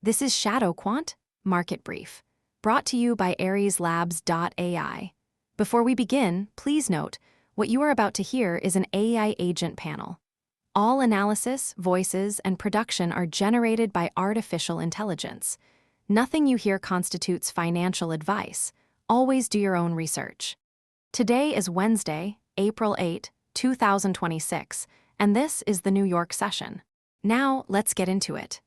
This is ShadowQuant, Market Brief, brought to you by AriesLabs.ai. Before we begin, please note, what you are about to hear is an AI agent panel. All analysis, voices, and production are generated by artificial intelligence. Nothing you hear constitutes financial advice. Always do your own research. Today is Wednesday, April 8, 2026, and this is the New York session. Now, let's get into it.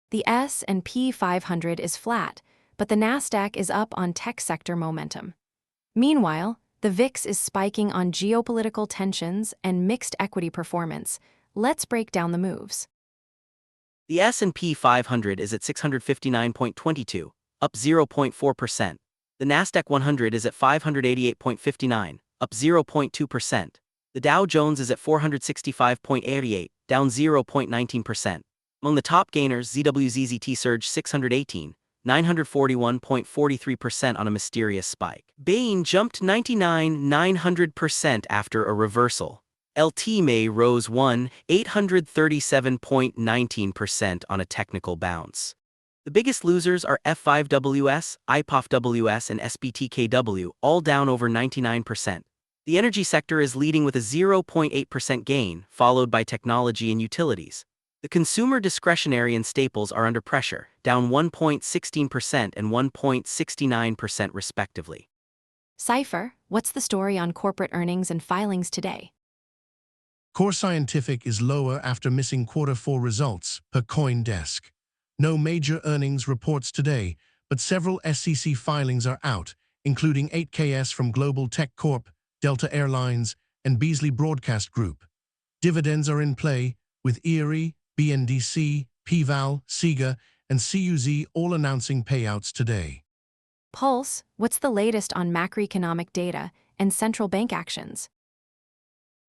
The S&P 500 is flat, but the Nasdaq is up on tech sector momentum. Meanwhile, the VIX is spiking on geopolitical tensions and mixed equity performance. Let's break down the moves. The S&P 500 is at 659.22, up 0.4%. The Nasdaq 100 is at 588.59, up 0.2%. The Dow Jones is at 465.88, down 0.19%. Among the top gainers, ZWZZT surged 941.43% on a mysterious spike. Bain jumped 900% after a reversal. LTMA rose 837.19% on a technical bounce. The biggest losers are F5WS, IPOFWS, and SBTKW, all down over 99%. The energy sector is leading with a 0.8% gain, followed by technology and utilities. The consumer discretionary and staples are under pressure, down 1.16% and 1.69% respectively. Cypher, what's the story on corporate earnings and filings today? Core Scientific is lower after missing Q4 results, per CoinDesk. No major earnings reports today, but several SEC filings are out, including 8KS from Global Tech Corp, Delta Airlines, and Beasley Broadcast Group. Dividends are in play, with EUR, BNDC, PVAL, SIGA, and CUZ all announcing payouts today. Pulse, what's the latest on macroeconomic data and central bank actions?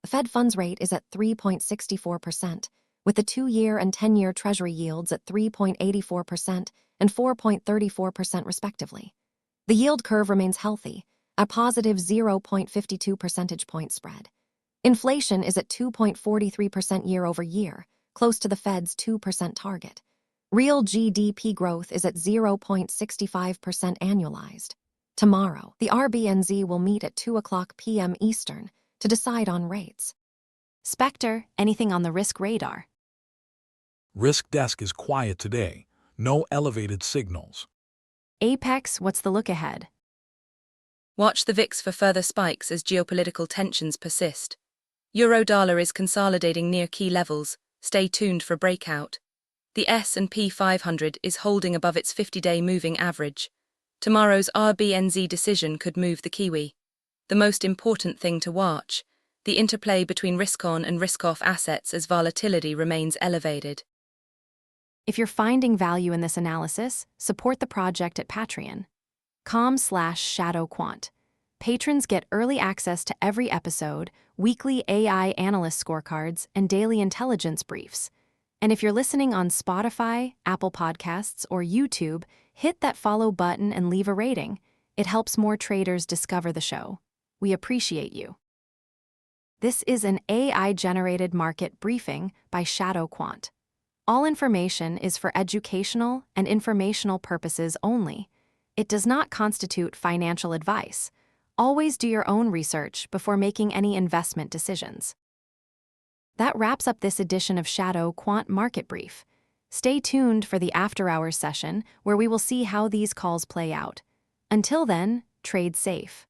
The Fed funds rate is at 3.64%, with the 2-year and 10-year Treasury yields at 3.84% and 4.34% respectively. The yield curve remains healthy, a positive 0.52 percentage point spread. Inflation is at 2.43% year-over-year, close to the Fed's 2% target. Real GDP growth is at 0.65% annualized. Tomorrow, the RBNZ will meet at 2:00 p.m. Eastern to decide on rates. Spectre, anything on the risk radar? Risk desk is quiet today. No elevated signals. Apex, what's the look ahead? Watch the VIX for further spikes as geopolitical tensions persist. Euro-dollar is consolidating near key levels. Stay tuned for breakout. The S&P 500 is holding above its 50-day moving average. Tomorrow's RBNZ decision could move the Kiwi. The most important thing to watch, the interplay between risk-on and risk-off assets as volatility remains elevated. If you're finding value in this analysis, support the project at patreon.com/ShadowQuant. Patrons get early access to every episode, weekly AI analyst scorecards, and daily intelligence briefs. And if you're listening on Spotify, Apple Podcasts, or YouTube, hit that follow button and leave a rating. It helps more traders discover the show. We appreciate you. This is an AI-generated market briefing by ShadowQuant. All information is for educational and informational purposes only. It does not constitute financial advice. Always do your own research before making any investment decisions. That wraps up this edition of ShadowQuant Market Brief. Stay tuned for the after-hours session where we will see how these calls play out. Until then, trade safe.